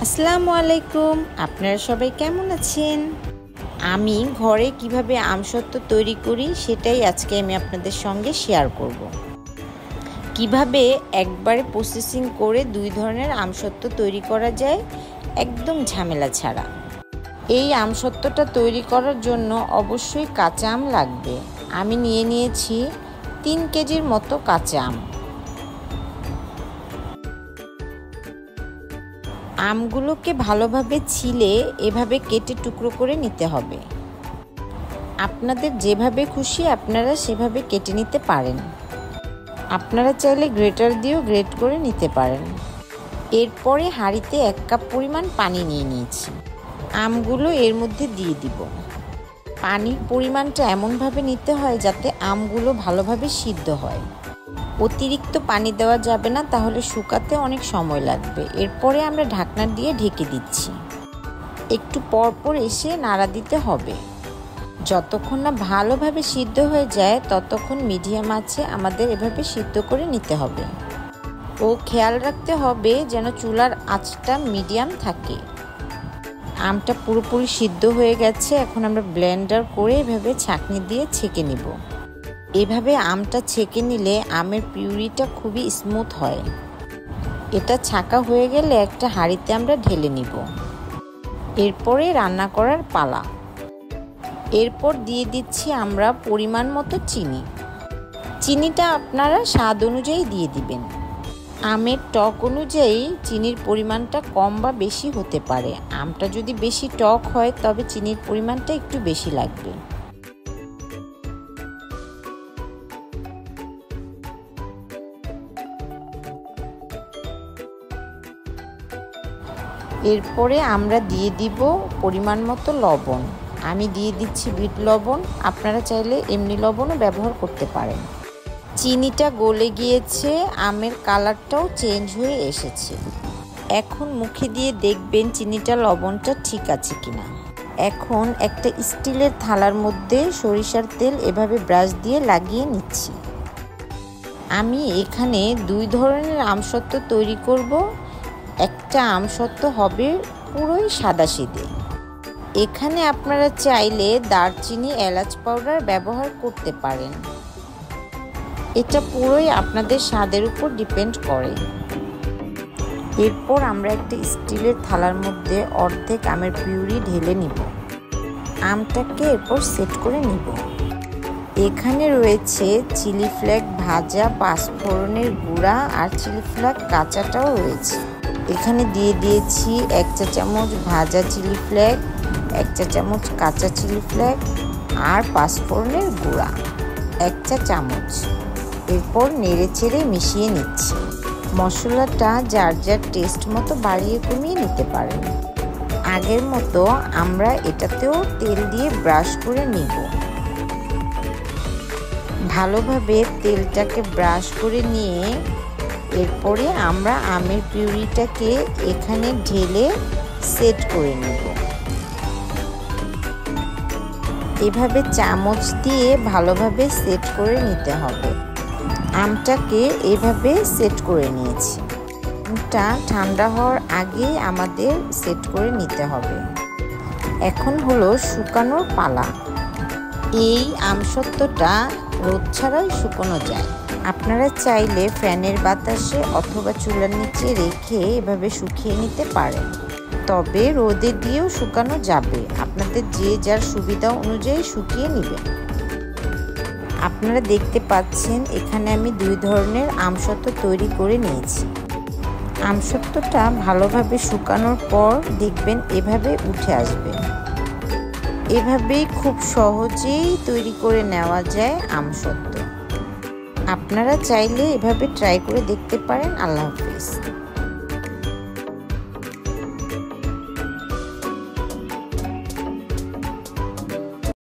আসসালামু আলাইকুম। আপনারা সবাই কেমন আছেন? আমি ঘরে কিভাবে আমসত্ত্ব তৈরি করি সেটাই আজকে আমি আপনাদের সঙ্গে শেয়ার করব। কিভাবে একবারে প্রসেসিং করে দুই ধরনের আমসত্ত্ব তৈরি করা যায় একদম ঝামেলা ছাড়া। এই আমসত্ত্বটা তৈরি করার জন্য অবশ্যই কাঁচা আম লাগবে। আমি নিয়েছি 3 কেজির মতো কাঁচা আম। আমগুলোকে ভালোভাবে ছিলে এভাবে কেটে টুকরো করে নিতে হবে। আপনাদের যেভাবে খুশি আপনারা সেভাবে কেটে নিতে পারেন। আপনারা চাইলে গ্রেটার দিয়েও গ্রেট করে নিতে পারেন। এরপরে হাঁড়িতে 1 কাপ পরিমাণ পানি নিয়ে নিয়েছি। আমগুলো এর মধ্যে দিয়ে দিব। পানির পরিমাণটা এমনভাবে নিতে হয় যাতে আমগুলো ভালোভাবে সিদ্ধ হয়। অতিরিক্ত পানি দেওয়া যাবে না, তাহলে শুকাতে অনেক সময় লাগবে। এরপরে আমরা ঢাকনা দিয়ে ঢেকে দিচ্ছি। একটু পরপর এসে নাড়া দিতে হবে। যতক্ষণ না ভালোভাবে সিদ্ধ হয়ে যায় ততক্ষণ মিডিয়াম আঁচে আমাদের এভাবে সিদ্ধ করে নিতে হবে। ও খেয়াল রাখতে হবে যেন চুলার আঁচটা মিডিয়াম থাকে। আমটা পুরোপুরি সিদ্ধ হয়ে গেছে। এখন আমরা ব্লেন্ডার করে এভাবে ছাঁকনি দিয়ে ছেঁকে নিব। এভাবে আমটা ছেঁকে নিলে আমের পিউরিটা খুবই স্মুথ হয়। এটা ছাঁকা হয়ে গেলে একটা হাঁড়িতে আমরা ঢেলে নিব। এরপরে রান্না করার পালা। এরপর দিয়ে দিচ্ছি আমরা পরিমাণ মতো চিনি। চিনিটা আপনারা স্বাদ অনুযায়ী দিয়ে দিবেন। আমের টক অনুযায়ী চিনির পরিমাণটা কম বা বেশি হতে পারে। আমটা যদি বেশি টক হয় তবে চিনির পরিমাণটা একটু বেশি লাগবে। এরপরে আমরা দিয়ে দিব পরিমাণ মতো লবণ। আমি দিয়ে দিচ্ছি বিট লবণ। আপনারা চাইলে এমনি লবণও ব্যবহার করতে পারেন। চিনিটা গলে গিয়েছে, আমের কালারটাও চেঞ্জ হয়ে এসেছে। এখন মুখে দিয়ে দেখবেন চিনিটা লবণটা ঠিক আছে কিনা। এখন একটা স্টিলের থালার মধ্যে সরিষার তেল এভাবে ব্রাশ দিয়ে লাগিয়ে নিচ্ছি। আমি এখানে 2 ধরনের আমসত্ত্ব তৈরি করব। একটা আমসত্ত্ব হবে পুরোই সাদাসিধে। এখানে আপনারা চাইলে দারচিনি, এলাচ পাউডার ব্যবহার করতে পারেন। এটা পুরোই আপনাদের স্বাদের উপর ডিপেন্ড করে। এরপর আমরা একটা স্টিলের থালার মধ্যে অর্ধেক আমের পিউরি ঢেলে নিব। আমটাকে এরপর সেট করে নিব। এখানে রয়েছে চিলি ফ্লেক্স ভাজা, পাঁচফোড়নের গুঁড়া আর চিলি ফ্লেক্স কাঁচাটাও রয়েছে। এখানে দিয়ে দিয়েছি 1 চা চামচ ভাজা চিলি ফ্লেক্স, 1 চা চামচ কাঁচা চিলি ফ্লেক্স আর পাঁচফোড়নের গুঁড়া 1 চা চামচ। এরপর নেড়ে চেড়ে মিশিয়ে নিচ্ছি। মশলাটা যার যার টেস্ট মতো বাড়িয়ে কমিয়ে নিতে পারেন। আগের মতো আমরা এটাতেও তেল দিয়ে ব্রাশ করে নিব। ভালোভাবে তেলটাকে ব্রাশ করে নিয়ে এরপরে আমরা আমের পিউরিটাকে এখানে ঢেলে সেট করে নেব। এভাবে চামচ দিয়ে ভালোভাবে সেট করে নিতে হবে। আমটাকে এভাবে সেট করে নিয়েছি। আমটা ঠান্ডা হওয়ার আগে আমাদের সেট করে নিতে হবে। এখন হলো শুকানোর পালা। এই আমসত্ত্বটা রোদ ছাড়াই শুকানো যায়। আপনারা চাইলে ফ্যানের বাতাসে অথবা চুলার নিচে রেখে এভাবে শুকিয়ে নিতে পারেন। তবে রোদে দিয়েও শুকানো যাবে। আপনাদের যে যার সুবিধা অনুযায়ী শুকিয়ে নেবেন। আপনারা দেখতে পাচ্ছেন এখানে আমি 2 ধরনের আমসত্ত্ব তৈরি করে নিয়েছি। আমসত্ত্বটা ভালোভাবে শুকানোর পর দেখবেন এভাবে উঠে আসবে। এভাবেই খুব সহজেই তৈরি করে নেওয়া যায় আমসত্ত্ব। আপনারা চাইলে এভাবে ট্রাই করে দেখতে পারেন। আল্লাহ হাফেজ।